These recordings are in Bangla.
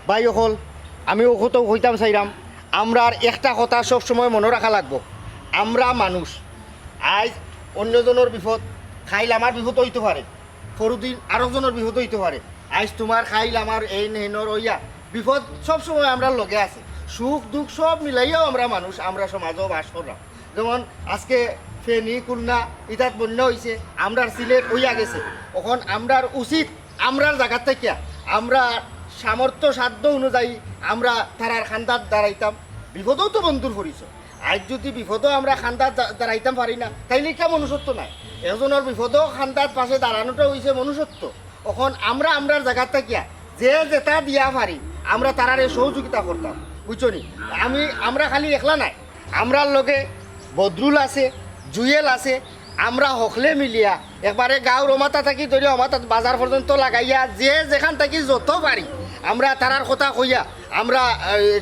ভাই অকল আমি ওকতো হইতাম চাইরাম আমরা আর একটা কথা সব সময় মনে রাখা লাগবো আমরা মানুষ আজ অন্যজনের বিপদ খাইল আমার বিপদ হইতে পারে পরদিন আরেকজনের বিপদ হইতে পারে আজ তোমার খাইল আমার এই নেহনর হইয়া বিপদ সব সময় আমরা লগে আছে সুখ দুঃখ সব মিলাইয়াও আমরা মানুষ আমরা সমাজও বাস করলাম যেমন আজকে ফেনী খুলনা ইতাত বন্যা হয়েছে আমরার সিলেট হইয়া গেছে এখন আমরার উচিত আমরার জায়গার থেকে আমরা সামর্থ্য সাধ্য অনুযায়ী আমরা তারার খান্দার দাঁড়াইতাম বিপদও তো বন্ধুর পরিচয় আজ যদি বিপদও আমরা খান্দার দাঁড়াইতাম পারি না তাইলে কে মনুষ্যত্ব নাই এজনের বিপদও খান্দার পাশে দাঁড়ানোটা হয়েছে মনুষ্যত্ব এখন আমরা আমরার জায়গার থেকে যে যেটা দিয়া পারি আমরা তারারে সহযোগিতা করতাম বুঝছো নি আমরা খালি একলা নাই আমরার লগে বদরুল আছে জুয়েল আছে আমরা হকলে মিলিয়া একবারে গাঁওর অমাতা থাকি ধরে অমাতা বাজার পর্যন্ত লাগাইয়া যে যেখান থাকি যত পারি আমরা তারার কথা কইয়া আমরা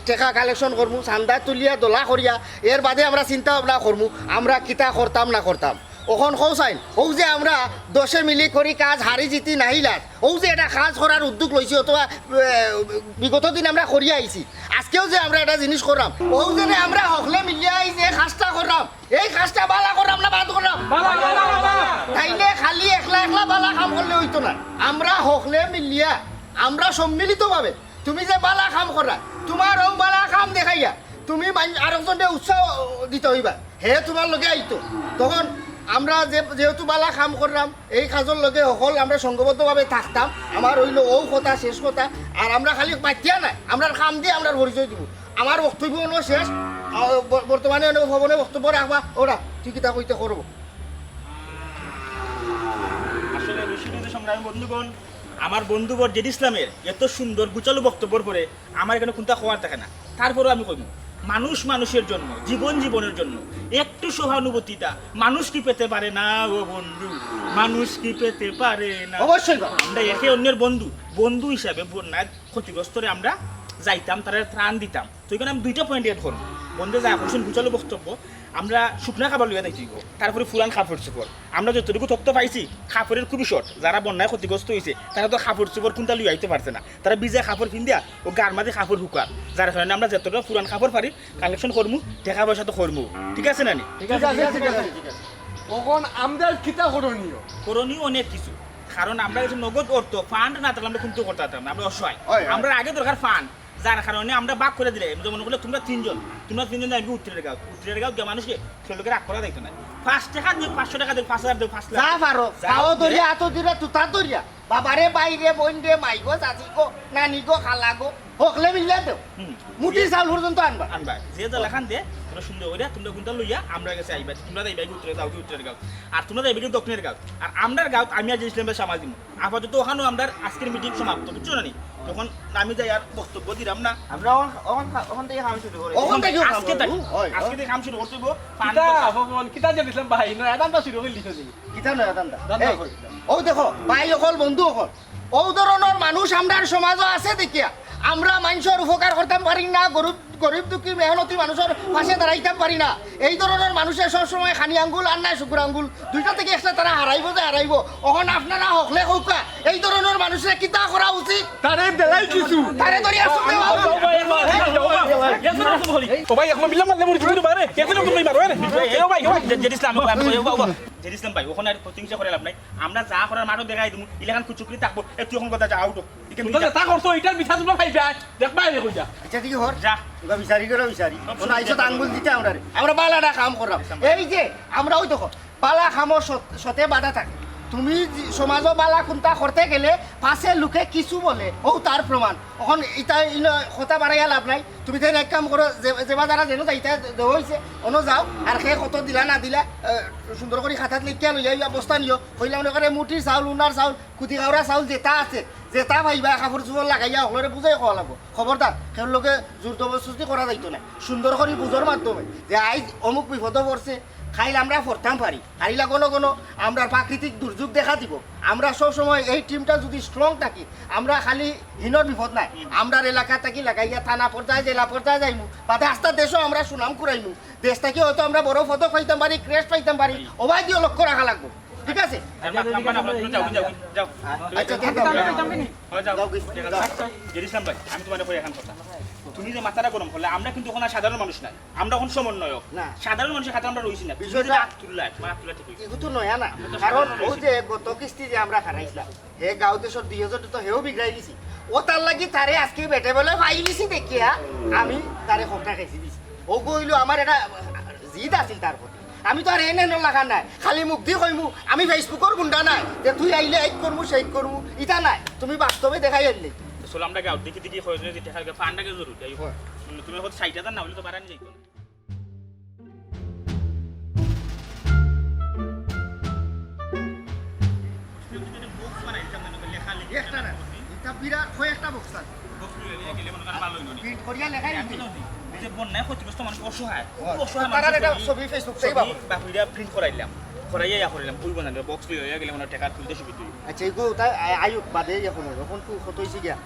টেকা কালেকশন করবো চান্দা তুলিয়া দোলা করিয়া এর বাদে আমরা চিন্তা ভাবনা করবো আমরা কিতা করতাম না করতাম ওখন কৌসাইন ও যে আমরা দশে মিলি করি কাজ হারি জিতি নাহিলাত ও যে এটা কাজ করার উদ্যোগ লইছি অথবা বিগত দিন আমরা করিয়া আইছি আজকেও যে আমরা একটা জিনিস করলাম ও যে আমরা হকলে মিলিয়া যে কাজটা করলাম এই কাজটা বালা করলাম না বাদ করলাম তাইলে খালি একলা একলা বালা কাম করলে হইতো না আমরা হকলে মিলিয়া আমরা সম্মিলিতভাবে তুমি যে বালা কাম করা তোমার ও বালা কাম দেখাইয়া তুমি আরেকজনকে উৎসাহ দিতে হইবা হে তোমার লগে আইতো তখন আমরা যেহেতু বালা কাম করলাম এই কাজের লগে সকল আমরা সংঘবদ্ধভাবে থাকতাম আমার হইল ও কথা শেষ কথা আর আমরা খালি পাইতিয়া নাই আমরা কাম দিয়ে আমরা পরিচয় দিব আমার বক্তব্য হলো শেষ বর্তমানে ভবনে বক্তব্য রাখবা ওরা ঠিকই কইতে করবো আসলে সংগ্রামী বন্ধুগণ আমার বন্ধুবর জেড ইসলামের এত সুন্দর গুচালো বক্তব্যর পরে আমার এখানে কোনটা খোয়ার থাকে না তারপরেও আমি কইব মানুষ মানুষের জন্য জীবনের জন্য একটু সহানুভূতিটা মানুষ কি পেতে পারে না ও বন্ধু মানুষ কি পেতে পারে না অবশ্যই আমরা একে অন্যের বন্ধু হিসাবে বন্যায় ক্ষতিগ্রস্তরে আমরা যাইতাম তারা ত্রাণ দিতাম তো এখানে আমি দুইটা পয়েন্ট এড করব বন্ধে যা আকর্ষণ গুচালো বক্তব্য আমরা শুকনা খাবার লইয়া দেখি তারপরে ফুলান কাপড় চোপড় আমরা যতটুকু তথ্য পাইছি কাপড়ের খুবই শর্ট যারা বন্যায় ক্ষতিগ্রস্ত হয়েছে তারা তো কাপড় চোপড় কোনটা লুই আইতে পারছে না তারা বিজে কাপড় পিন্দিয়া ও গার মাঝে কাপড় হুকার যার কারণে আমরা যতটা পুরান কাপড় পারি কালেকশন করবো টাকা পয়সা তো করবো ঠিক আছে না নি তখন আমরা কিতা করণীয় অনেক কিছু কারণ আমরা কিছু নগদ অর্থ ফান্ড না থাকলে আমরা কিন্তু করতে পারতাম না আমরা অসহায় আমরা আগে দরকার ফান্ড যার কারণে আমরা বাক করে দিলে মনে করলে তোমরা তিনজন যাইবি উত্তরের গাঁও গিয়ে মানুষকে সেগুলোকে রাগ করা দেখতো না 5 টাকা দিও 500 টাকা দিও 5000 দিও 5 লাখ যা পারো তাও দরিয়া এত দূরে তুতা দরিয়া বাবারে বাইরে বোন রে মাইগো চাচিগো নানিগো খালাগো হকলে মিললে দেও মুটি চাল পর্যন্ত আনবা যে যা লেখান দে তোমরা সুন্দর কইরা তোমরা কোনটা লইয়া আমরা কাছে আইবা তোমরা যাইবা উত্তরের গাঁও আর তোমরা যাইবা দক্ষিণের গাঁও আর আমরার গাঁও আমি আজ ইসলামের সামাল দিব আপাতত ওখানেও আমরা আজকের মিটিং সমাপ্ত বুঝছো না নি তখন আমি যাই আর বক্তব্য দিলাম না আমরা ওখান থেকে কাম শুরু করি আজকে থেকে কাম শুরু করতে হইব ভগবান কিতা যে দিলাম ভাই না এদানটা শুরু করে লিখে দিই কিতা নয় দান্দা ও দেখো ভাই অকল বন্ধু অকল ও ধরনের মানুষ আমরার সমাজও আছে দেখিয়া আমরা মানুষের উপকার করতে পারি না গরিব দুঃখী মেহনতি মানুষের পাশে দাঁড়াইতে পারি না এই ধরনের মানুষের সবসময় খানি আঙ্গুল আর নাই শুকুর আঙ্গুল দুইটা থেকে একটা তারা হারাইব ওখানে আপনারা হকলে হৌকা এই ধরনের মানুষের কিতা করা উচিত তারে দেলাই কিছু তারে ধরিয়া ভাই এখন বিলাম না মরি শুরু বারে কেন তুমি মারো ভাই জেড ইসলাম ভাই ওখানে আর প্রতিহিংসা করে লাভ নাই আমরা যা করার মাঠও দেখাই দিমু ইলাখান কুচুকরি থাকবো একটু এখন কথা যা আউট তা করছো এটার মিঠা তোমরা খাইবা দেখবা এনে কইয়া আচ্ছা ঠিক হর যা ওটা বিচারি ওনা আইসত আঙ্গুল দিতে আমরা বালাটা কাম করলাম এই যে আমরা ওই দেখো বালা খামর সতে বাধা থাকে তুমি সমাজও বালা কোনটা করতে গেলে পাশে লোকে কিছু বলে ও তার প্রমাণ এখন এটা কথা বাড়াইয়া লাভ নাই তুমি তাই এক কাম করো যে যারা যেন যাইতে হয়েছে অন্য যাও আর সেই কত দিলা না দিলা সুন্দর করে খাতাত লিখিয়া লইয়া বস্তা নিও হইলে মনে করে মুটির চাউল উনার চাউল কুটি খাওয়া চাউল যেটা আছে যেটা ভাইবা কাপড় চোপড় লাগাইয়া সকলরে বুঝাই খাওয়া লাগবো খবরদার তেওঁলোকে জোর জবরদস্তি করা যাইতো না সুন্দর করে বুঝোর মাধ্যমে যে আইজ অমুক বিপদ পড়ছে খাইলে আমরা পড়তাম পারি হারিলা কোনো আমরা প্রাকৃতিক দুর্যোগ দেখা দিব আমরা সবসময় এই টিমটা যদি স্ট্রং থাকি আমরা খালি হীনর বিপদ নাই আমরা এলাকা থাকি লাগাইয়া থানা পর্যায়ে জেলা পর্যায়ে যাইমু বা আস্তা দেশও আমরা সুনাম করাইমু দেশ থাকি হয়তো আমরা বড় পদক পাইতাম পারি ক্রেস্ট পাইতাম পারি অবাই দিয়ে লক্ষ্য রাখা লাগবো ঠিক আছে যাও আচ্ছা যাও জেরিসলাম ভাই আমি তোমার উপরে এখন কথা তুমি যে মাথাটা গরম করলে আমরা কিন্তু এখন সাধারণ মানুষ নাই আমরা এখন সমন্বয়ক না। সাধারণ মানুষের খাতে আমরা রইছি না বিষয়টা আব্দুল্লাহ ঠিক হইছে এগুলো তো নয়া না কারণ ও যে গত কিস্তি যে আমরা খারাইছিলাম হে গাঁও দেশের 2000 তো হেও বিগড়াই দিছি ও তার লাগি তারে আজকে বেটে বলে পাইলিছি দেখিয়া আমি তারে খোকটা খাইছি দিছি ও কইলো আমার এটা জিদ আছিল তার প্রতি আমি তো আর এনে লাগা নাই খালি মুখ দিয়ে কইমু আমি ফেসবুকের গুন্ডা নাই যে তুই আইলে এই করমু সেই করমু ইটা নাই তুমি বাস্তবে দেখাই আনলি চলো আমরা গাঁও দেখি দেখি হয়ে যেতে টাকা ফান্ডাকে জরুরি তাই তুমি হচ্ছে 60,000 না হলে তো বাড়ানি যাইতো একটা না এটা বিরাট হয় একটা বক্স আছে প্রিন্ট করিয়া লেখাই দিছি যে বন্যায় ক্ষতিগ্রস্ত মানুষ অসহায় তারা এটা ছবি ফেসবুক থেকে পাবো বাকিটা প্রিন্ট করাইলাম করাইয়া করিলাম কইব না বক্স লইয়া গেলে মনে টাকা তুলতে সুবিধা আচ্ছা এগো তাই আয়ুক বাদে এখন এখন তো কত হইছে গিয়া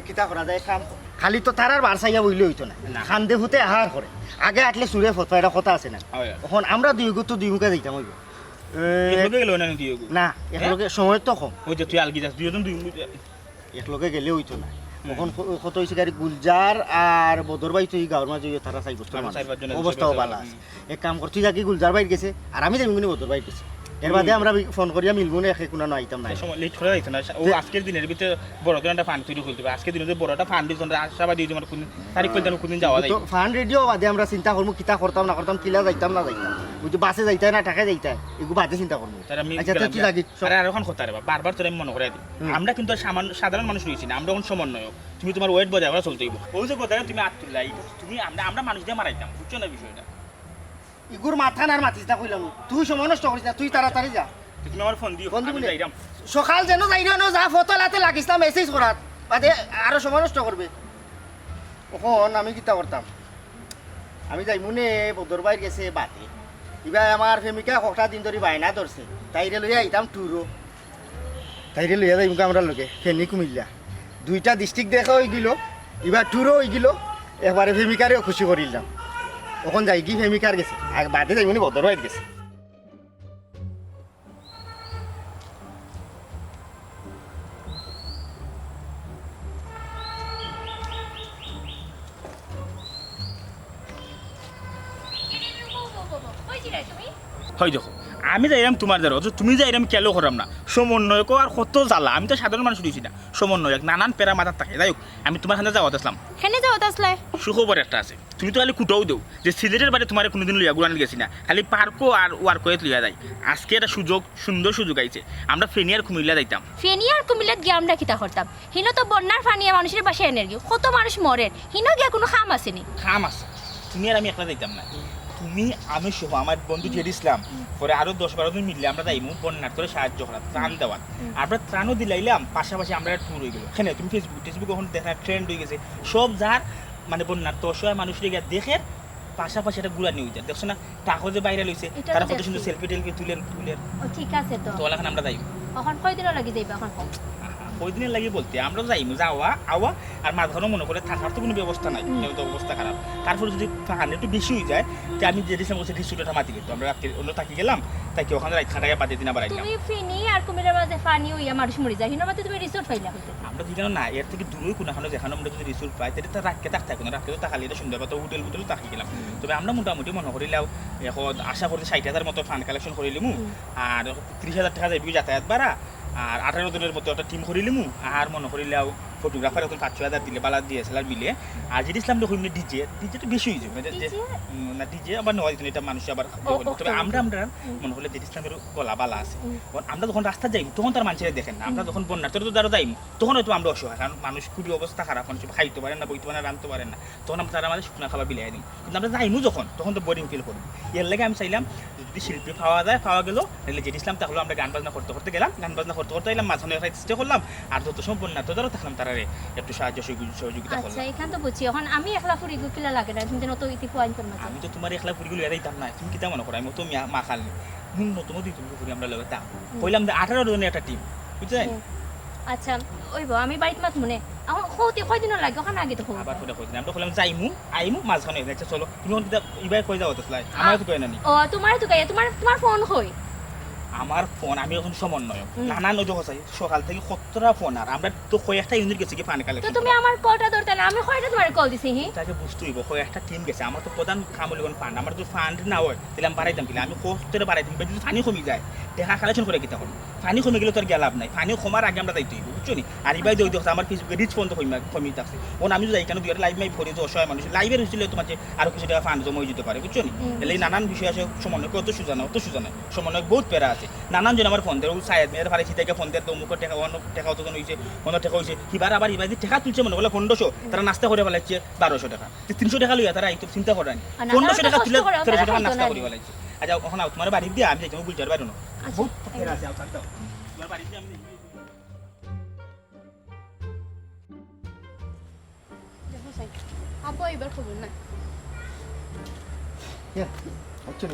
কিতা করা যায় কাম খালি তো তারার বারসাইয়া বইলে হইতো না খান্দে ফুতে আহার করে আগে আটলে সুরে ফটো এটা কথা আছে না এখন আমরা দুই গো তো দুই মুখে যাইতাম হইব একলগে গেল না দিও না একলগে সময় তো কম ওই যে তুই আলগি যাস দুইজন দুই একলগে গেলে হইতো না এখন কত হইছে গাড়ি গুলজার আর বদরবাই তুই গাঁর মাঝে তারা চাই বস্তু অবস্থাও ভালো আছে এক কাম করছি যাকি গুলজার বাইর গেছে আর আমি যাবি বদরবাই গেছে এর বাদে আমরা ফোন করিয়া মিলবো না একে কোনো আইতাম না সময় লেট করে যাইতো না ও আজকের দিনের ভিতরে বড় একটা ফান্ড তৈরি করতে হবে আজকের দিনে যে বড়টা ফান্ড দিছ আশাবাদী তোমার কোন তারিখ কইতাম কোনদিন যাওয়া যায় তো ফান্ড রেডিও বাদে আমরা চিন্তা করবো কিতা করতাম না করতাম কিলা যাইতাম না যাইতাম বুঝি বাসে যাইতাই না টাকা যাইতাই এগুলো বাদে চিন্তা করবো আচ্ছা তুই লাগি আর এখন কথা রে বারবার তোর আমি মনে করে দিই আমরা কিন্তু সাধারণ মানুষ রয়েছি না আমরা এখন সমন্বয় তুমি তোমার ওয়েট বজায় রাখা চলতে হইব ওই যে কথা তুমি আত্মুল্লাহ তুমি আমরা মানুষ দিয়ে মারাইতাম বুঝছো না বিষয়টা ইগুর মাথা না মাতিস না কইলাম তুই সময় নষ্ট করিস না তুই তাড়াতাড়ি যা তুমি আমার ফোন দিও আমি যাইরাম সকাল যেন যাই না যা ফটো লাতে লাগিস না মেসেজ করাত বাদে আরো সময় নষ্ট করবে কখন আমি কিতা করতাম আমি যাই মনে বদরবাই গেছে বাদে এবার আমার প্রেমিকা কটা দিন ধরে বাইনা ধরছে তাইরে লইয়া আইতাম টুরো তাইরে লইয়া যাই আমরা লোকে ফেনি কুমিল্লা দুইটা ডিস্ট্রিক্ট দেখা হয়ে গেল এবার টুরো হয়ে গেল একবারে প্রেমিকারেও খুশি করিলাম তখন যাই কি প্রেমিকার গেছে আর বাদে যাই মনে বদরবাই গেছে হয় দেখো আমি যাইরাম তোমার দ্বারা তুমি যাইরাম কেলো করাম না সমন্বয়ক আর কত জ্বালা আমি তো সাধারণ মানুষ দিয়েছি না সমন্বয়ক নানান পেরা মাথার থাকে যাই হোক আমি তোমার হাতে যাওয়াত আসলাম হেনে যাওয়াত আসলে সুখবর একটা আছে তুমি তো খালি কুটাও দেও যে সিলেটের বাড়ি তোমার কোনোদিন লইয়া গুড়ান গেছি না খালি পার্কও আর ওয়ার্কওয়ে লইয়া যায় আজকে একটা সুন্দর সুযোগ আইছে আমরা ফেনি আর কুমিল্লা যাইতাম ফেনি আর কুমিল্লাত গিয়ে আমরা কিতা করতাম হিনো তো বন্যার ফানিয়া মানুষের পাশে এনার্জি কত মানুষ মরেন হিনো গিয়া কোনো খাম আসেনি খাম আছে তুমি আর আমি একলা যাইতাম না তুমি আমি সহ আমার বন্ধু জেড ইসলাম পরে আরো 10-12 জন মিললে আমরা যাইমু বন্যার করে সাহায্য করা ত্রাণ দেওয়ার আমরা ত্রাণও দিলাইলাম পাশাপাশি আমরা ট্যুর হয়ে গেল এখানে তুমি ফেসবুক এখন দেখা ট্রেন্ড হয়ে গেছে সব যার মানে বন্যার তো অসহায় মানুষের গিয়ে দেখে পাশাপাশি এটা গুলা নিয়ে যায় দেখছো না টাকা যে বাইরে লইছে তারা কত সুন্দর সেলফি টেলফি তুলেন ঠিক আছে তো এখন আমরা যাইব এখন কয়দিনও লাগি যাইবা এখন কয়দিনের লাগে বলতে আমরা যাইমু যাওয়া আওয়া আর মাঝখানে মনে করে থাকার তো কোনো ব্যবস্থা নাই তো অবস্থা খারাপ তারপরে যদি ফান একটু বেশি হয়ে যায় তো আমি যে দিয়েছিলাম বলছি রিসোর্টটা মাতি কিন্তু আমরা রাত্রে অন্য থাকি গেলাম তাই কি ওখানে রাত খাটাকে পাতে দিন আবার আইলাম তুমি ফেনি আর কুমিল্লার মাঝে ফানি হইয়া মানুষ মরে যায় হিনোর মাঝে তুমি রিসোর্ট পাইলা হইতে আমরা যেখানে না এর থেকে দূরই কোনোখানে যেখানে আমরা যদি রিসোর্ট পাই তাহলে তো রাখতে থাকতে না রাখতে তো তাকালে এটা সুন্দর তো হোটেল হোটেল থাকি গেলাম তবে আমরা মোটামুটি মনে করিলাও এখন আশা করি 60,000 মতো ফান্ড কালেকশন করিলিমু আর 30,000 টাকা যাইবি যাতায়াত ভাড়া আর 18 দিনের মতো একটা টিম করিলিমু আর মনে করিলাও ফটোগ্রাফার এখন 5-6,000 দিলে বালা দিয়ে সেলার মিলে আর যদি ইসলাম দেখুন ডিজে তো বেশি হয়ে যাবে না ডিজে আবার নয় এটা মানুষ আবার তবে আমরা মনে হলে যে ইসলামের গলা বালা আছে আমরা যখন রাস্তা যাই তখন তার মানুষেরা দেখেন না আমরা যখন বন্যার তো দ্বারা যাই তখন হয়তো আমরা অসহায় কারণ মানুষ খুবই অবস্থা খারাপ মানুষ খাইতে পারেন না বইতে পারেন না রাঁধতে পারেন না তখন আমরা তারা আমাদের শুকনা খাবার বিলাই দিই কিন্তু আমরা যাইমু যখন তখন তো বোরিং ফিল করবো এর লাগে আমি চাইলাম যদি শিল্পী পাওয়া গেল তাহলে যে ইসলাম তাহলে আমরা গান বাজনা করতে গেলাম গান বাজনা করতে এলাম মাঝখানে একটা চেষ্টা করলাম আর যত সময় বন্যা তো ধরো থাকলাম তারা একটু সাহায্য সহযোগিতা করলাম আচ্ছা এখান তো বুঝছি এখন আমি একলা ফুরি কিলা লাগে না তুমি তো ইতি ফুয়াইন তোর মাঝে আমি তো তোমার একলা ফুরিগুলো এরাইতাম না তুমি কিতা মনে করো আমি তো মা খালি ন্যূনতম দিই তুমি ফুরি আমরা লগে তা কইলাম যে 18 জনের একটা টিম বুঝছেন আচ্ছা ওইব আমি বাড়িতে মাত মনে এখন কইতে কয়দিনও লাগে ওখানে আগে তো কই আবার ফুটা কইছিলাম আমরা কইলাম যাইমু আইমু মাঝখানে আচ্ছা চলো তুমি ইবাই কই যাও তো স্লাই আমার তো কই না নি ও তোমার তো গায় তোমার ফোন কই আমার ফোন আমি এখন সমন্বয়ক নানা নদী হসাই সকাল থেকে কতটা ফোন আর আমরা তো কয়েকটা ইউনিট গেছি কি পানি তো কালেকশন তুমি আমার কলটা ধরতে না আমি কয়টা তোমার কল দিছি হি তাকে বুঝতে হইব কয়েকটা টিম গেছে আমার তো প্রধান কামলিগন ফান্ড আমার যদি ফান্ড না হয় তাহলে আমি বাড়াইতাম কিনা আমি কতটা বাড়াইতাম যদি পানি কমে যায় দেখা কালেকশন করে কিতা করবো পানি কমে গেলে তোর লাভ নাই পানি কমার আগে আমরা দায়িত্ব হইব বুঝছো নি আর এবার যদি দেখো আমার ফেসবুকে রিচ পর্যন্ত কমে থাকছে ওন আমি যদি এখানে দুই লাইভ মাই ভরে যে অসহায় মানুষ লাইভের হয়েছিল তোমার যে আরো কিছু টাকা ফান্ড জমা যেতে পারে বুঝছো নি তাহলে এই নানান বিষয় আছে সমন্বয় অত সুজানা সমন্বয় বহুত প্যারা আছে নানান জন আমার ফোন দেয় সায়েদ মেয়ের ভাড়া থেকে ফোন দেয় অমুকের টাকা অন্য টাকা অত হয়েছে অন্য টাকা হয়েছে এবার আবার এবার টাকা তুলছে মনে বলে 1500 তারা নাস্তা করে ফেলাচ্ছে 1200 টাকা 300 টাকা লইয়া তারা একটু চিন্তা করেন 1500 টাকা তুলে 1300 টাকা নাস্তা করে ফেলাচ্ছে আচ্ছা এখন তোমার বাড়ি দিয়ে আমি যাইছি বুঝতে পারবো না বহুত প্যারা আছে তোমার বাড়ি দিয়ে আমি আব্বা এবার খবর না আচ্ছা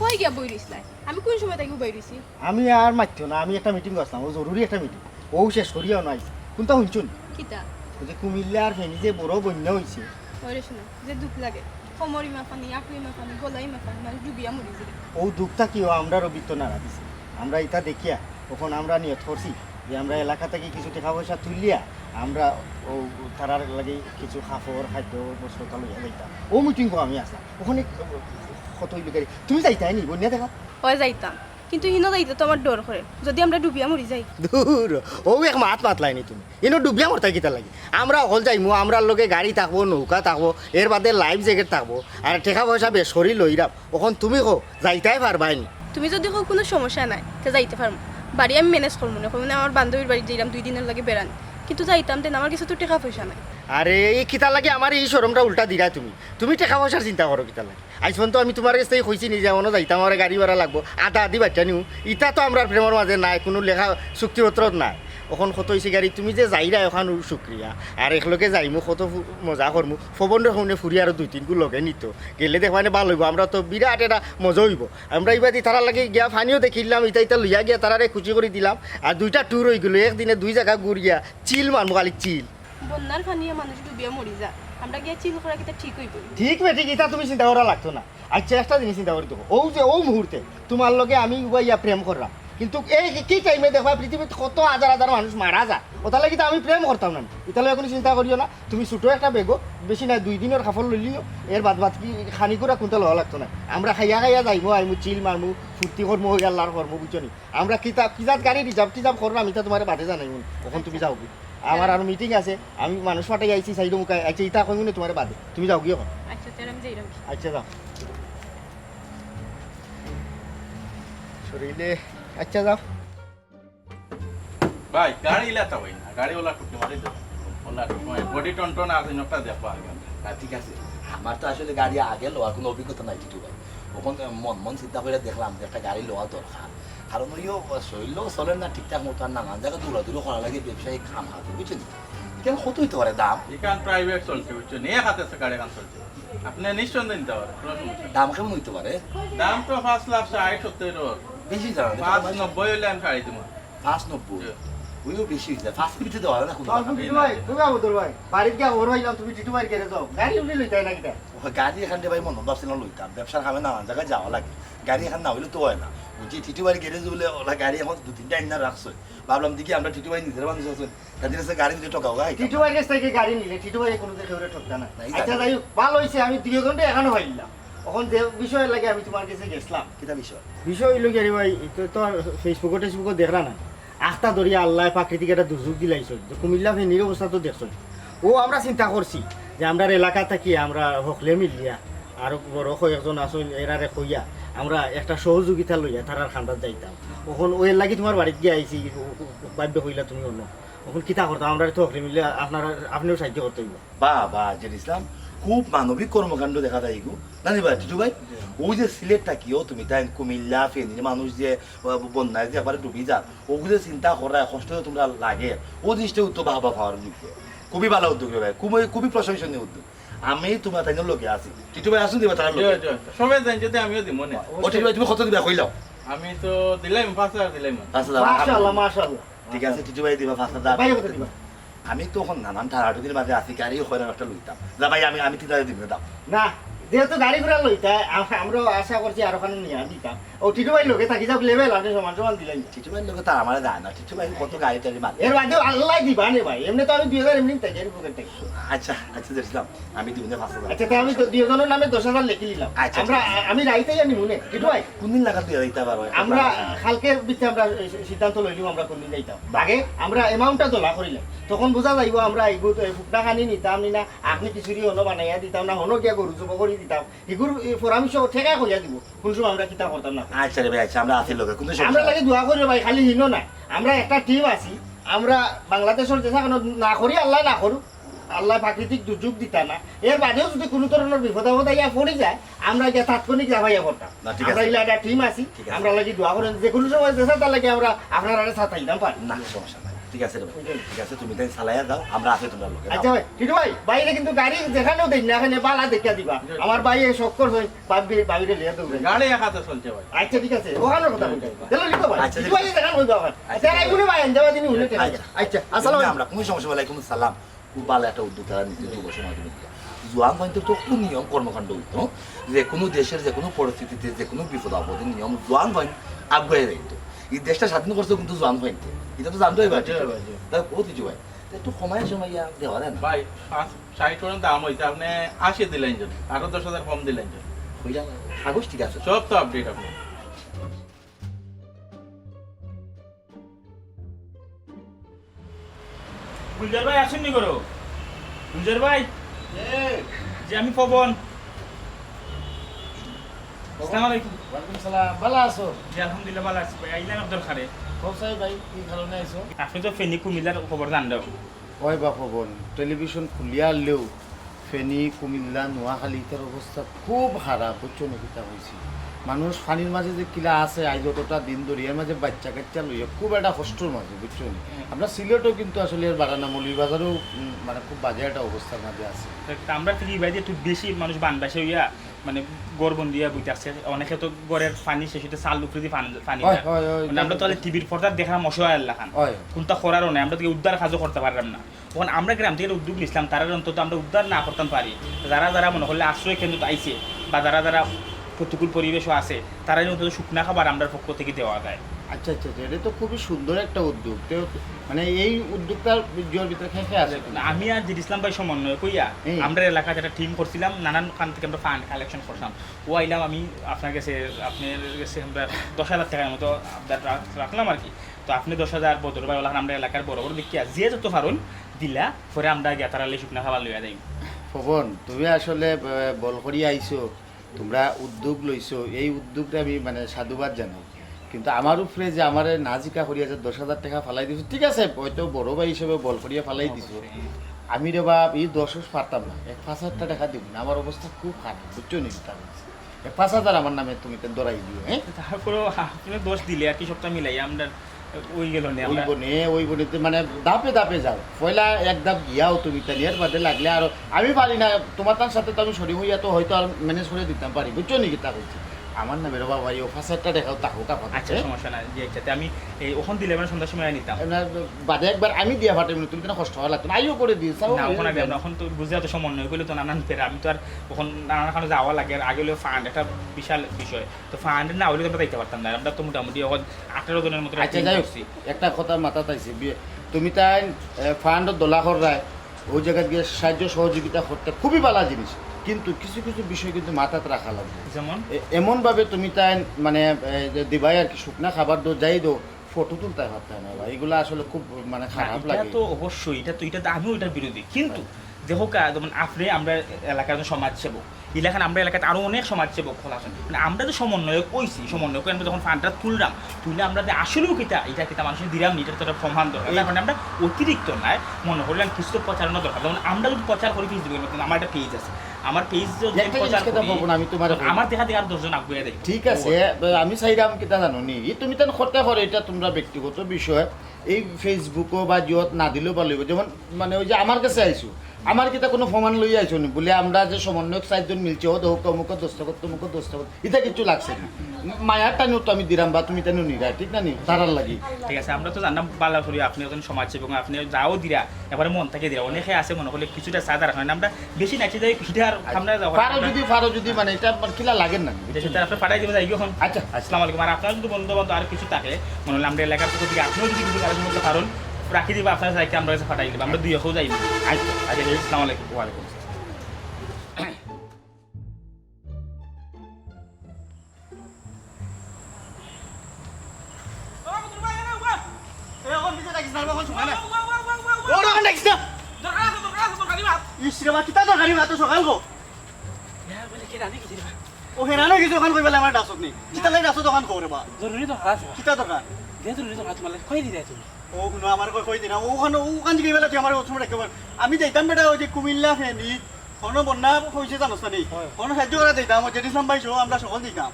কই গিয়া বই রইছলাই আমি কোন সময় তাকে বই রইছি আমি আর মাত্র না আমি একটা মিটিং করছিলাম ও জরুরি একটা মিটিং ও শেষ করিয়াও নাই কোনটা শুনছুন কিতা যে কুমিল্লার ফেনি যে বড় বন্যা হয়েছে ওরে শোনা যে দুঃখ লাগে সমরি মাফানি আকলি মাফানি গলাই মাফানি মানে ডুবিয়া মরি যায় ও দুঃখটা কিও আমরা রবিত্ব নাড়া দিছি আমরা এটা দেখিয়া তখন আমরা নিয়ত করছি যে আমরা এলাকা থেকে কিছু টাকা পয়সা তুলিয়া আমরা ও তারার লাগে কিছু খাফর খাদ্য বস্ত্রতা লইয়া যাইতাম ও মিটিং আমি আসলাম ওখানে কত বিকারি তুমি যাইতাই নি বন্যা দেখা হয় যাইতাম কিন্তু হিনো যাইতে তো আমার ডর করে যদি আমরা ডুবিয়া মরি যাই দূর ও এক মাত মাতলাইনি তুমি ইনো ডুবিয়া মরতা কিতা লাগে আমরা অকল যাইমু আমরার লগে গাড়ি থাকবো নৌকা থাকবো এর বাদে লাইফ জ্যাকেট থাকবো আর টাকা পয়সা বেসরি লইরাম ওখন তুমি কো যাইতাই পারবাইনি তুমি যদি কোনো সমস্যা নাই তে যাইতে পারবো বাড়ি আমি ম্যানেজ করবো না মানে আমার বান্ধবীর বাড়ি যাইলাম 2 দিনের লাগে বেড়ান কিন্তু যাইতাম দেন আমার কিছু তো টাকা পয়সা নাই আরে এই কিতা লাগে আমার এই শরমটা উল্টা দিরা তুমি টাকা পয়সার চিন্তা করো কিতা লাগে আজ পর্যন্ত আমি তোমার কাছ থেকে কইছি নিজে এমনও যাইতাম আমার গাড়ি ভাড়া লাগবো আধা আধি বাচ্চা নিও ইটা তো আমরা প্রেমের মাঝে নাই কোনো লেখা চুক্তিপত্র নাই ওখান কত হয়েছে গাড়ি তুমি যে যাইরা ওখান শুক্রিয়া আর একলগে যাইমু কত মজা করমু ফবনের শুনে ফুরি আর 2-3 গু লগে নিত গেলে দেখবানে ভালো হইব আমরা তো বিরাট এটা মজা হইব আমরা ইবাদি তারা লাগে গিয়া ফানিও দেখিলাম ইটা লইয়া গিয়া তারারে খুশি করে দিলাম আর 2টা ট্যুর হয়ে গেল একদিনে 2 জায়গা ঘুরিয়া চিল মারমু খালি চিল বন্যার ফানিয়ে মানুষ ডুবিয়া মরি যায় আমরা গিয়া চিল করা কিতা ঠিক হইব ঠিক বে ঠিক এটা তুমি চিন্তা করা লাগতো না আচ্ছা একটা জিনিস চিন্তা করি দেখো ও মুহূর্তে তোমার লগে আমি ইয়া প্রেম করলাম কিন্তু এই কি টাইমে দেখবা পৃথিবীতে কত হাজার মানুষ মারা যায় ওটা লাগি তো আমি প্রেম করতাম না এটালে এখন চিন্তা করিও না তুমি ছোটো একটা বেগো বেশি না 2 দিনের কাপড় লইলিও এর বাদ কি খানি করে কোনটা লওয়া লাগতো না আমরা খাইয়া যাইমু আইমু চিল মারমু ফুর্তি করমু হয়ে গেল আর করমু বুঝছনি আমরা কিতাব গাড়ি রিজার্ভ করলাম এটা তোমার বাদে জানাইমু এখন তুমি যাও কি আমার আর মিটিং আছে আমি মানুষ পাঠাই আইছি সাইডে মুখে আচ্ছা ইটা কইমু না তোমার বাদে তুমি যাও কি এখন আচ্ছা তাহলে আমি যাইলাম আচ্ছা যাও শরীরে আচ্ছা যাও ভাই গাড়ি লেতা ভাই না গাড়ি ওলা টুকতে মারি দাও ওলা বডি টন আছে নটা দেখো আগে ঠিক আছে আমার তো আসলে গাড়ি আগে লোয়ার কোনো অভিজ্ঞতা নাই কিছু ভাই ওখানে মন চিন্তা করে দেখলাম যে একটা গাড়ি লোয়া দরকার কারণ ওইও শরীরও চলে না ঠিকঠাক মতো আর নানান জায়গা দৌড়াদৌড়ি করা লাগে ব্যবসায়িক খাম হাতে বুঝছেন কেন কত হইতে পারে দাম এখান প্রাইভেট চলছে বুঝছো নিয়ে হাতে গাড়ি কান চলছে আপনি নিঃসন্দেহ নিতে পারেন দাম কেমন হইতে পারে দাম তো 5,60,70,000 বেশি জানা 5,90 হইলে আমি ছাড়ি দিব 590 ওইও বেশি হইছে 5 মিনিটে দেওয়া না কোনো টিটু ভাই তুমি আবুদুল ভাই বাড়িতে গিয়া ওর হইলাম তুমি টিটু ভাই গেরে যাও গাড়ি উঠে লইতাই না কিটা গাড়ি এখান থেকে ভাই মন ভাবছিলাম লইতাম ব্যবসার কামে নানান জায়গায় যাওয়া লাগে গাড়ি এখান না হইলে তো হয় না বুঝছি টিটু বাড়ি গ্যারেজ বলে ওলা গাড়ি এখন 2-3টা আইনা রাখছো ভাবলাম দেখি আমরা টিটু ভাই নিজের মানুষ আছেন তাদের কাছে গাড়ি দিলে ঠকাও গাই টিটু ভাই কাছ থেকে গাড়ি নিলে টিটু ভাই কোনো দেখে ঠকতা না নাই, আচ্ছা জানি। যাই হোক, ভালো হইছে আমি 2 ঘন্টা এখানে হইলাম এখন যে বিষয় লাগে আমি তোমার কাছে গেছিলাম কিটা বিষয় বিষয় হইলো কি ভাই এটা তো ফেসবুকে দেখলা না আখটা ধরিয়া আল্লাহ প্রাকৃতিক একটা দুর্যোগ দিলাইছ কুমিল্লা ফেনির অবস্থা তো দেখছ ও আমরা চিন্তা করছি যে আমরা এলাকা থাকি আমরা হকলে মিলিয়া আর বড় কয়েকজন আসুন এরারে কইয়া আমরা একটা সহযোগিতা লইয়া তারার খান্দার যাইতাম ওখন ওই লাগি তোমার বাড়িতে গিয়ে আইছি বাধ্য হইলা তুমি অন্য ওখন কিতা করতাম আমরা তো হকলে মিলিয়া আপনিও সাহায্য করতে হইব বাবা জেন ইসলাম খুব মানবিক কর্মকাণ্ড দেখা যায় এগু জানি ভাই টিটু ভাই ওই যে সিলেটটা কিও তুমি তাই কুমিল্লা ফেনীর মানুষ যে বন্যায় যে একবারে ডুবি যান ওগুলো যে চিন্তা করা কষ্ট তোমরা লাগে ও জিনিসটা উত্তর ভাবা পাওয়ার যোগ্য খুবই ভালো উদ্যোগ ভাই খুবই প্রশংসনীয় উদ্যোগ আমি তোমার তাই লোকে আছি টিটু ভাই আসুন দিবা তার সবাই জানি যদি আমিও দিব মনে ও টিটু ভাই তুমি কত দিবা কইলাও আমি তো দিলাম 5,000 দিলাম মাশাআল্লাহ মাশাআল্লাহ ঠিক আছে টিটু ভাই দিবা 5,000 ভাই কত দিবা আমি তো এখন নানান ঠাড়াঠুকির মাঝে আছি গাড়ি হয়রান একটা লইতাম যা ভাই আমি 3,000 দিব দাম না যেহেতু গাড়ি ঘোড়া লইতা আমরা আশা করছি আরো খানে নিয়ে দিতাম ও টিটু ভাই লোকে থাকি যাও লেভেল আপনি সমান সমান দিলেন টিটু ভাইয়ের লোকে তার আমার যায় না টিটু ভাই কত গাড়ি টাড়ি মারে এর বাদেও আল্লাহ দিবা নে ভাই এমনি তো আমি 2000 এমনি থাকি এর পকেট থেকে আচ্ছা আচ্ছা দেখলাম আমি দিনে 5000 আচ্ছা তাই আমি দুজনের নামে 10000 লিখে নিলাম আচ্ছা, আমরা আমি রাইতেই আনি মনে টিটু ভাই কোন দিন লাগা দিয়ে দিতে পারবো আমরা কালকের ভিতরে আমরা সিদ্ধান্ত লইলাম আমরা কোন দিন যাইতাম আগে আমরা অ্যামাউন্টটা তোলা করিলাম তখন বোঝা যাইব আমরা এইগুলো ফুকনা খানি নিতাম নি না আপনি কিছুরি হলো বানাইয়া দিতাম না হনো গিয়া গরু জব করে দিতাম এগুলো পরামর্শ ঠেকা কইয়া দিব কোন সময় আমরা কিতা করতাম না আচ্ছা রে ভাই আচ্ছা আমরা আছি লোকে কোন আমরা লাগে দোয়া করি ভাই খালি হিনো না আমরা একটা টিম আছি আমরা বাংলাদেশের দেশা কোনো না করি আল্লাহ না করুক আল্লাহ প্রাকৃতিক দুর্যোগ দিতা না এর বাদেও যদি কোনো ধরনের বিপদ আপদ ইয়া পড়ে যায় আমরা গিয়ে তাৎক্ষণিক যাবাইয়া করতাম আমরা ইলা একটা টিম আছি আমরা লাগে দোয়া করেন যে কোনো সময় দেশা তার লাগে আমরা আপনার আরে সাথ আইতাম পারি না সমস্যা নাই ঠিক আছে রে ভাই ঠিক আছে তুমি তাই চালাইয়া দাও আমরা আছি তোমরা লোকে আচ্ছা ভাই ঠিক ভাই বাইরে কিন্তু গাড়ি যেখানেও দেখ না এখানে বালা দেখা দিবা আমার ভাই শখ করছে বাইরে লিয়ে দেবো গাড়ি একাতে চলছে ভাই আচ্ছা ঠিক আছে ওখানে কথা বলতে চলো লিখো ভাই আচ্ছা, ঠিক ভাই যেখানে হইবা ওখানে আচ্ছা আইগুনে ভাই যাওয়া দিন হইলে আচ্ছা আসসালামু আলাইকুম আমরা কোনো সমস্যা ওয়ালাইকুম সালাম খুব ভালো একটা উদ্যোগ তারা নিতে যুব সমাজ জোয়ান পয়েন্টের তো খুব নিয়ম কর্মকাণ্ড হইতো যে কোনো দেশের যে কোনো পরিস্থিতিতে যে কোনো বিপদ আপদে নিয়ম জোয়ান পয়েন্ট আগুয়ে দিত এই দেশটা স্বাধীন করছে কিন্তু জোয়ান পয়েন্টে এটা তো জানতে হবে তাই ও কিছু ভাই একটু সময় দেওয়া দেন ভাই 60 পর্যন্ত দাম হইছে আপনি 80 দিলেন যদি আরো 10,000 কম দিলেন যদি হইয়া কাগজ ঠিক আছে সব তো আপডেট আপনি গুলজার ভাই আসেননি করো গুলজার ভাই যে আমি পবন আসসালামু আলাইকুম ওয়ালাইকুম সালাম ভালো আছো জি আলহামদুলিল্লাহ ভালো আছি ভাই আইলাম আপনার খারে হোসাই ভাই কি কারণে আইছো আপনি তো ফেনী কুমিল্লার খবর জানলেও ওই বাপ বোন টেলিভিশন খুলিয়া আনলেও ফেনী কুমিল্লা নোয়াখালী ইতার অবস্থা খুব খারাপ বুঝছো নকিতা হয়েছে মানুষ পানির মাঝে যে কিলা আছে আজ অতটা দিন ধরে এর মাঝে বাচ্চা কাচ্চা লইয়া খুব একটা কষ্টর মাঝে বুঝছো আমরা সিলেটও কিন্তু আসলে এর বাগানা মৌলভীবাজারও মানে খুব বাজে একটা অবস্থার মাঝে আছে আমরা ফিরি ভাই যে একটু বেশি মানুষ বানবাসে হইয়া মানে গড়বন দিয়া বইতে আসছে অনেকে তো গড়ের পানি শেষ হইতে চাল উপরে দিয়ে পানি হয়, হয়, হয়, মানে আমরা তো টিভির পর্দার দেখা মশলা আল্লাহ খান হয়। কোনটা করারও নাই আমরা তো উদ্ধার কাজও করতে পারলাম না তখন আমরা গ্রাম থেকে উদ্যোগ নিছিলাম তারা অন্তত আমরা উদ্ধার না করতাম পারি যারা যারা মনে করলে আশ্রয় কেন্দ্র আইছে বা যারা যারা প্রতিকূল পরিবেশও আছে তারাই অন্তত শুকনা খাবার আমরা পক্ষ থেকে দেওয়া যায় আচ্ছা আচ্ছা আচ্ছা এটা তো খুবই সুন্দর একটা উদ্যোগ তো মানে এই উদ্যোগটার জোর ভিতরে খেয়ে আছে আমি আর জিদ ইসলাম ভাই সমন্বয় কইয়া হুম। আমরা এলাকায় একটা টিম করছিলাম নানান খান থেকে আমরা ফান্ড কালেকশন করতাম ও আইলাম আমি আপনার কাছে আমরা 10,000 টাকার মতো রাখলাম আর কি তো আপনি 10,000 বদর ভাই ওলা আমরা এলাকার বড় বড় দেখিয়া যে যত পারুন দিলা পরে আমরা গেতারালে শুকনা খাবার লইয়া যাই পবন তুমি আসলে বল করি আইছো তোমরা উদ্যোগ লইছো এই উদ্যোগটা আমি মানে সাধুবাদ জানাই কিন্তু আমার উপরে যে আমার নাজিকা করিয়া যে 10,000 টাকা ফালাই দিছো ঠিক আছে হয়তো বড় ভাই হিসেবে বল করিয়া ফালাই দিছো আমি রে বাপ এই 10 পারতাম না 5,000 টাকা দিব না আমার অবস্থা খুব খারাপ বুঝছো নি তার 5,000 আমার নামে তুমি তো দরাই দিও হ্যাঁ তারপরে আপনি দোষ দিলে আর কি সবটা মিলাই আমরা ওই গেল না ওই বনেতে মানে দাপে দাপে যাও পয়লা এক ধাপ গিয়াও তুমি তালিয়ার বাদে লাগলে আর আমি পারি না তোমার তার সাথে তো আমি সরি হইয়া তো হয়তো আর ম্যানেজ করে দিতাম পারি বুঝছো নাকি তা বলছি আমার না বেরোবা ভাই ও 5,000 দেখাও তাহো কাপা আচ্ছা সমস্যা নাই যে একসাথে আমি এই ওখান দিলে মানে সন্ধ্যার সময় নিতাম বাদে একবার আমি দিয়া ফাটে তুমি তো কষ্ট হওয়া লাগতো আইও করে দিস না ওখানে আগে আমরা এখন তো বুঝতে তো সমন্বয় করলে তো নানান ফের আমি তো আর ওখান নানান খানে যাওয়া লাগে আর আগে হলো ফান্ড একটা বিশাল বিষয় তো ফান্ড না হলে আমরা যাইতে পারতাম না আমরা তো মোটামুটি এখন 18 জনের মতো আচ্ছা যাই হোক একটা কথা মাথা তাইছে তুমি তাই ফান্ড দোলা করায় ওই জায়গায় গিয়ে সাহায্য সহযোগিতা করতে খুবই ভালো জিনিস কিন্তু কিছু কিছু বিষয় কিন্তু মাথাতে রাখা লাগবে যেমন এমনভাবে তুমি তাই মানে দিবাই আর কি শুকনা খাবার দো যাই দো ফটো তুলতে পারতে না ভাই এগুলো আসলে খুব মানে খারাপ লাগে তো অবশ্যই এটা তো আমিও এটার বিরোধী কিন্তু দেখো যেমন আপনি আমরা এলাকার সমাজসেবক এলাকায় আমরা এলাকাতে আরও অনেক সমাজসেবক খোলা আছেন মানে আমরা তো সমন্বয়ক কইছি সমন্বয় করে আমরা যখন ফান্ডটা তুললাম আমরা যে আসলেও এটা মানুষের দিলাম এটা তো একটা প্রমাণ দরকার তার মানে আমরা অতিরিক্ত নয় মনে করলাম কিছু তো প্রচারণা দরকার যেমন আমরা যদি প্রচার করি ফেসবুকের মধ্যে আমার একটা পেজ আছে আমার পেজ আমি তোমার আমার দেখা দেখে আর 10 জন আগুয়ে দেয় ঠিক আছে আমি চাইলাম কিতা জানো নি তুমি তেন করতে পারো এটা তোমরা ব্যক্তিগত বিষয় এই ফেসবুকও বা জিওত না দিলেও ভালো যেমন মানে ওই যে আমার কাছে আইসো আমার কিতা কোনো প্রমাণ লই আইছো নি বলে আমরা যে সমন্বয়ক 4 জন মিলছে ও দোক মুখ দস্তখত এটা কিছু লাগছে না মায়ার টানিও তো আমি দিরাম বা তুমি টানিও নিরা ঠিক না নি তারার লাগি ঠিক আছে আমরা তো জানলাম বালা করি আপনি একজন সমাজসেবক আপনি যাও দিরা এবারে মন থেকে দিরা অনেকে আছে মনে করলে কিছুটা সাদা রাখেন আমরা বেশি নাচি যাই কিছুটা আর আমরা যাও পারো যদি মানে এটা কিলা লাগেন না সেটা আপনি পাঠাই দিবেন যাই এখন আচ্ছা আসসালামু আলাইকুম আর আপনার যদি বন্ধু বান্ধব আর কিছু থাকলে মনে হলে আমরা এলাকার পক্ষ থেকে আপনিও যদি কিছু কারণ মধ্যে কারণ রাখি দিব আপনার যাইকে আমরা কাছে পাঠাই দিব আমরা দুইও যাই আচ্ছা আচ্ছা আসসালামু আলাইকুম ওয়ালাইকুম আমি যাইতাম বেটা ওই যে কুমিল্লা ফেনি কোনো বন্যা হয়েছে জানোস না কোনো সাহায্য করা দিতাম ও যেটি পাইছো আমরা সকল দিতাম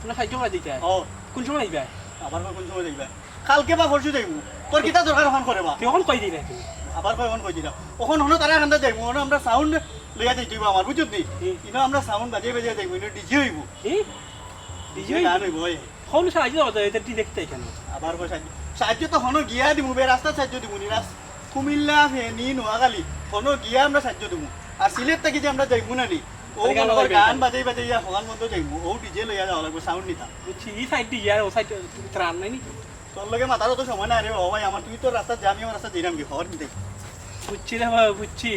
তোমরা সাহায্য করে দিতে ও কোন সময় আইবা আবার কোন সময় দেখবা কালকে বা পরশু দেখবো তোর কিতা দরকার ওখান করে বা তুই এখন কই দিলে তুমি আবার কখন কই দিলাম ওখান হনো তারা কান্দা দেখবো ওখানে আমরা সাউন্ড লইয়া দিইব আমার বুঝত নি ইনো আমরা সাউন্ড বাজিয়ে বাজিয়ে দেখবো ইনো ডিজে হইব এই ডিজে গান হইব কোন সাহায্য হতো এটা দেখতে কেন আবার কই সাহায্য তো হনো গিয়া দিমু বে রাস্তা সাহায্য দিমু নি কুমিল্লা ফেনি নোয়াখালী হনো গিয়া আমরা সাহায্য দিমু আর সিলেট থেকে যে আমরা যাইবো না নি ও গান বাজাই বাজাইয়া হগান মধ্যে যাইবো ও ডিজে লইয়া যাওয়া লাগবে সাউন্ড নিতা বুঝছি এই সাইড দিয়ে আর ও সাইড ত্রাণ নাই নি তোর লগে মাথারও তো সময় নাই রে ও ভাই আমার তুই তো রাস্তা যাবি আমার রাস্তা দিলাম কি খবর নিতে বুঝছি রে বাবা বুঝছি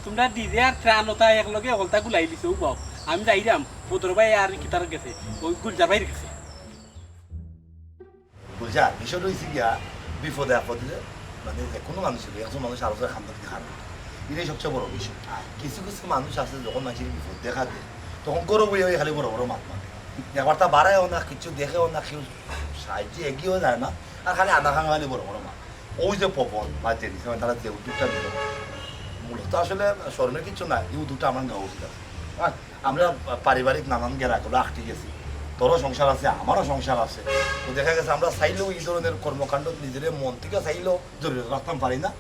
তোমরা ডিজে আর ত্রাণ ওটা একলগে হলতা গুলাই দিছো বাপ আমি যাইরাম বদর ভাই আর কিতার গেছে ওই গুলজার ভাইয়ের গেছে বুঝার বিষয়টা হয়েছে গিয়া বিপদে আপদে মানে যে কোনো মানুষের একজন মানুষ আলোচনা খান্না থেকে খারাপ এটাই সবচেয়ে বড় বিষয় কিছু কিছু মানুষ আছে যখন মানুষের বিপদ দেখা দেয় তখন গরু বই হয়ে খালি বড় বড় মাত মাতে ব্যাপারটা বাড়ায়ও না কিছু দেখেও না কেউ সাহায্যে এগিয়েও যায় না আর খালি আধা খাঙা খালি বড় বড় মাত ওই যে পবন বা যে দিচ্ছে তারা যে উদ্যোগটা দিল মূলত আসলে স্মরণের কিছু নাই এই উদ্যোগটা আমার নেওয়া উচিত আছে আমরা পারিবারিক নানান গেরাগুলো আটকে গেছি তোরও সংসার আছে আমারও সংসার আছে তো দেখা গেছে আমরা চাইলেও এই ধরনের কর্মকাণ্ড নিজের মন থেকে চাইলেও জরুরি রাখতাম পারি না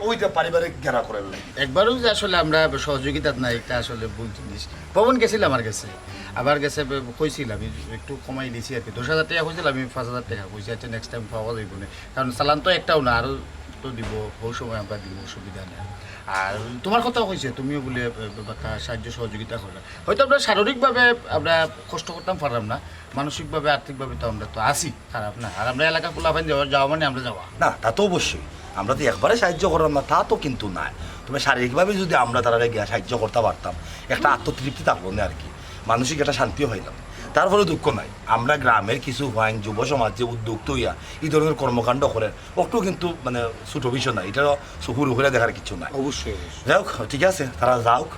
ওইটা পারিবারিক ঘেরা করে একবারও যে আসলে আমরা সহযোগিতা নাই এটা আসলে ভুল জিনিস পবন গেছিল আমার কাছে আবার গেছে কইছিল আমি একটু কমাই দিয়েছি আর কি 10,000 টাকা কইছিল আমি 5,000 টাকা কইছি আচ্ছা নেক্সট টাইম পাওয়া যাইব না কারণ চালান তো একটাও না আরও তো দিব বহু সময় আমরা দিব অসুবিধা নেই আর তোমার কথাও কইছে তুমিও বলে সাহায্য সহযোগিতা করলে হয়তো আমরা শারীরিকভাবে আমরা কষ্ট করতাম পারলাম না মানসিকভাবে আর্থিকভাবে তো আমরা তো আসি খারাপ না আর আমরা এলাকা খোলাফাইন যাওয়া মানে আমরা যাওয়া না তা তো অবশ্যই আমরা তো একবারে সাহায্য করলাম না তা তো কিন্তু নাই তবে শারীরিকভাবে যদি আমরা তারা গিয়ে সাহায্য করতে পারতাম একটা আত্মতৃপ্তি থাকলো না আর কি মানসিক একটা শান্তিও হইলাম তারপরে দুঃখ নাই আমরা গ্রামের কিছু হওয়াইন যুব সমাজ যে উদ্যোক্ত হইয়া এই ধরনের কর্মকাণ্ড করেন ওটাও কিন্তু মানে ছোট বিষয় নাই এটারও চকুর উপরে দেখার কিছু নাই অবশ্যই যাই হোক ঠিক আছে তারা যাওক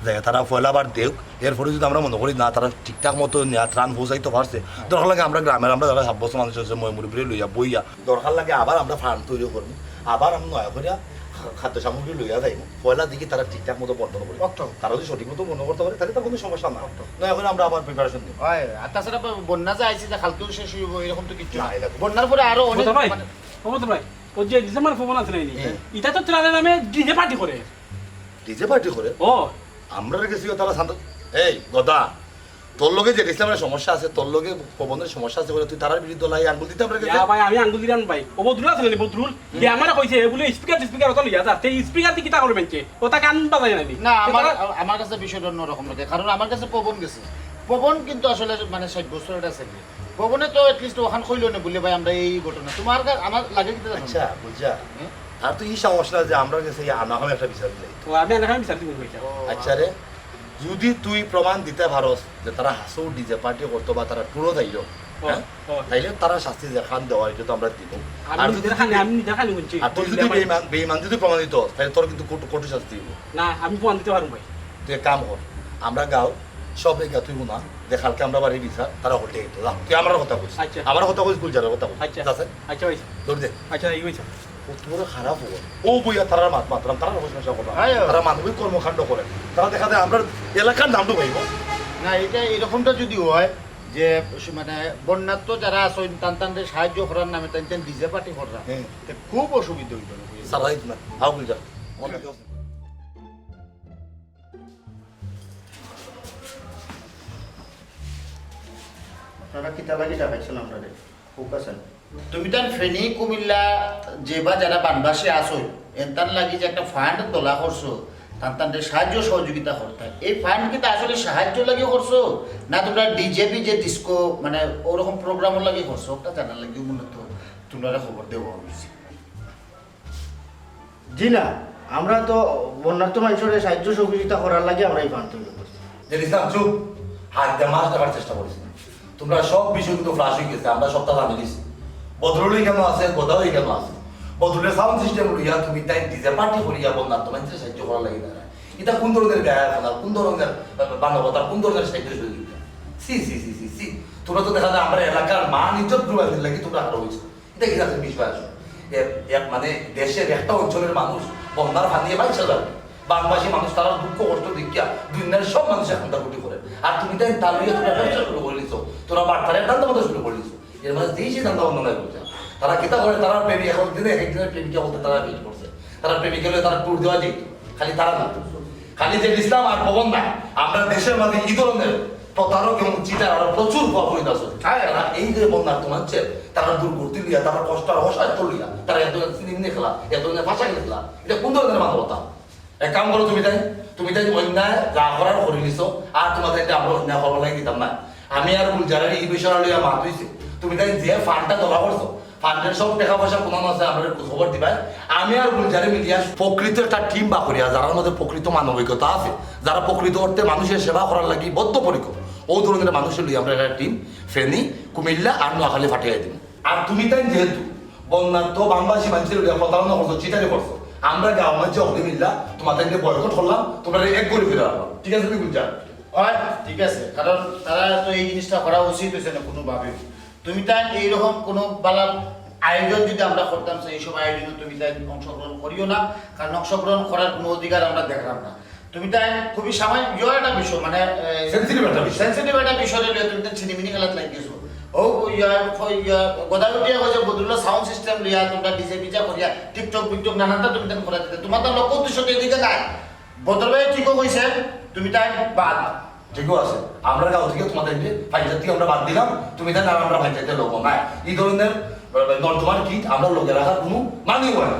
যাই তারা পয়লাবার দেওক এরপরে যদি আমরা মনে করি না তারা ঠিকঠাক মতো নেওয়া ত্রাণ পৌঁছাইতে পারছে দরকার লাগে আমরা গ্রামের আমরা যারা 26 মানুষ আছে ময়মুড়ি লইয়া বইয়া দরকার লাগে আবার আমরা ফার্ম তৈরি করবো আবার আমরা নয়া করিয়া খাদ্য সামগ্রী লইয়া যাইব পয়লা দিকে তারা ঠিকঠাক মতো বর্তন করবে তারা যদি সঠিক মতো মনে করতে পারে তাহলে তার কোনো সমস্যা না নয়া করে আমরা আবার প্রিপারেশন দিব আর তাছাড়া বন্যা যে আইসি যে খালকেও শেষ হইব এরকম তো কিছু নাই বন্যার পরে আরো অনেক ভাই ভাই ও যে ডিসেম্বর ফোন আছে নাই এটা তো ত্রাণের নামে ডিজে পার্টি করে ডিজে পার্টি করে ও আমরা গেছি তারা শান্ত এই গদা তোর লগে যে ইসলামের সমস্যা আছে তোর লগে প্রবন্ধের সমস্যা আছে বলে তুই তার বিরুদ্ধে লাই আঙ্গুল দিতে আমরা গেছি ভাই আমি আঙ্গুল দিলাম ভাই ও বদরুল আছে না বদরুল যে আমারে কইছে বলে স্পিকার ওটা লইয়া যা এই স্পিকার দিয়ে কি তা করবে বেঞ্চে ওটা কান বাজায় না না আমার কাছে বিষয়টা অন্যরকম লাগে কারণ আমার কাছে পবন গেছে পবন কিন্তু আসলে মানে 60 বছরের আছে পবনে তো এটলিস্ট ওখান কইলো না বলে ভাই আমরা এই ঘটনা তোমার আমার লাগে কি আচ্ছা বুঝা আর তুই এই সমস্যা যে আমরা গেছি আনাহাম একটা বিচার দিই তো আমি আনাহাম বিচার দিব কইছা আচ্ছা রে যদি তুই প্রমাণ দিতে পারস যে তারা হাসো ডিজে পার্টি করতো বা তারা টুরো যাইল তাইলে তারা শাস্তি দেখান দেওয়া এটা তো আমরা দিব আর যদি আমি দেখানি বলছি আর তুই যদি বেঈমান যদি প্রমাণ দিত তাহলে তোর কিন্তু কঠোর শাস্তি দিব না আমি প্রমাণ দিতে পারবো ভাই তুই এক কাম কর আমরা গাও সব রেখা তুই না যে কালকে আমরা বাড়ি বিচার তারা হোটে গেল তুই আমার কথা বলছিস আমার কথা বলছিস গুলজারের কথা বলছিস আচ্ছা আচ্ছা ভাই তোর দে আচ্ছা এই হইছে তোর খারাপ হবো ও বইয়া তারা মাতরাম তারা সমস্যা করলাম তারা মানবিক কর্মকাণ্ড করে তারা দেখা যায় আমরা এলাকার নামটা পাইব না এটা এরকমটা যদি হয় যে মানে বন্যাত্ম যারা আছে তান্তানদের সাহায্য করার নামে তাই ডিজে পার্টি করার খুব অসুবিধা হইল সারাইত না হাও বুঝা আপনারা কিতা লাগি টাকাইছেন আমরা রে ফোকাসেন তুমি তার ফেনী কুমিল্লা যে বা যারা বানবাসী আসো এনতার লাগি যে একটা ফান্ড তোলা করছো তাদের সাহায্য সহযোগিতা করতে এই ফান্ড কিন্তু আসলে সাহায্য লাগে করছো না তোমরা ডিজেপি যে ডিস্কো মানে ওরকম প্রোগ্রামও লাগে করছো ওটা জানার লাগে মূলত তোমরা খবর দেবো জি না আমরা তো বন্যার্থ মানুষের সাহায্য সহযোগিতা করার লাগে আমরা এই ফান্ড তৈরি করছি ইসলাম চুপ হাত দিয়ে মাছ দেখার চেষ্টা করেছি তোমরা সব বিষয় কিন্তু ফ্লাশ হয়ে গেছে আমরা সবটা জানি দিছি বদরুলই কেন আছে গোদাওই কেন আছে বদরুলের সাউন্ড সিস্টেম করিয়া তুমি তাই ডিজে পার্টি করিয়া বন্যার্থ মানুষের সাহায্য করার লাগে না এটা কোন ধরনের গায়ে ফেলা কোন ধরনের মানবতা কোন ধরনের সাহায্য সহযোগিতা সি সি সি সি সি তোমরা তো দেখা যায় আমরা এলাকার মান ইজ্জত ডুবাইতে লাগি তোমরা আরো হয়েছো এটা কি আছে বিষয় আসো এক মানে দেশের একটা অঞ্চলের মানুষ বন্যার ফানিয়ে বাইশা যাবে বাংলাদেশি মানুষ তারা দুঃখ কষ্ট দেখিয়া দুনিয়ার সব মানুষ এখন তার করে আর তুমি তাই তার লিগে তোমরা ব্যবসা শুরু করে দিছো তোরা বাটপারের ধান্দা মতো শুরু করে দিছো এর মাঝে দিয়েছি ধান্দা বন্ধ নাই করছে তারা কিতা করে তারা প্রেমিক এখন দিনে এক একদিনের প্রেমিকা বলতে তারা ভিড় করছে তারা প্রেমিক হলে তারা ট্যুর দেওয়া যেত খালি তারা না খালি যে ইসলাম আর পবন না আমরা দেশের মাঝে এই ধরনের প্রতারক এবং চিটার আরো প্রচুর প্রভাবিত আছে তারা এই যে বন্যার তোমার তারা দুর্গতি লিয়া তারা কষ্ট আর অসাধ্য লিয়া তারা এত সিনেমা খেলা এত ভাষা খেলা এটা কোন ধরনের মানবতা এক কাম করো তুমি তাই অন্যায় যা করার করে নিছো আর তোমাদের এটা আমরা অন্যায় করবার লাগে দিতাম না আমি আর গুলজারের এই বিষয় লইয়া মাত হইছে তুমি তাই যে ফান্ডটা ধরা করছো ফান্ডের সব টাকা পয়সা কোন আছে আমরা খবর দিবাই আমি আর গুলজারে মিলিয়া প্রকৃত একটা টিম বা করিয়া যার মধ্যে প্রকৃত মানবিকতা আছে যারা প্রকৃত অর্থে মানুষের সেবা করার লাগি বদ্ধপরিকর ও ধরনের মানুষের লইয়া আমরা একটা টিম ফেনী কুমিল্লা আর নোয়াখালী ফাটিয়ে দিন আর তুমি তাই যেহেতু বন্যার্থ বাংলাদেশি মানুষের লইয়া প্রতারণা করছো চিটারে করছো আমরা গাঁও মধ্যে অগ্নি মিল্লা তোমাদেরকে বয়কট করলাম তোমরা এক করে ফিরে আসলাম ঠিক আছে তুমি গুলজার হয় ঠিক আছে কারণ তারা তো এই জিনিসটা করা উচিত হয়েছে না কোনোভাবে তুমি তাই এইরকম কোনো বালার আয়োজন যদি আমরা করতাম এইসব আয়োজনে তুমি তাই অংশগ্রহণ করিও না কারণ অংশগ্রহণ করার কোনো অধিকার আমরা দেখলাম না তুমি তাই খুবই সামান্য একটা বিষয় মানে সেন্সিটিভ একটা বিষয় নিয়ে তুমি তাই ছিনিমিনি খেলাতে লাগিয়েছো ও গোদাগুটিয়া হয়েছে বদরুল্লাহ সাউন্ড সিস্টেম লিয়া তোমরা ডিজে বিজা করিয়া টিকটক বিকটক নানানটা তুমি তাই করা দিতে তোমার তার লক্ষ্য উদ্দেশ্য এদিকে নাই বদর ভাই ঠিকও কইছে তুমি তাই বাদ ঠিকও আছে আমরা গাঁও থেকে তোমাদের ফাইজার থেকে আমরা বাদ দিলাম তুমি তাই আমরা ফাইজারতে লোক নাই এই ধরনের নর্দমার কিট আমরা লোকে রাখার কোনো মানেও হয় না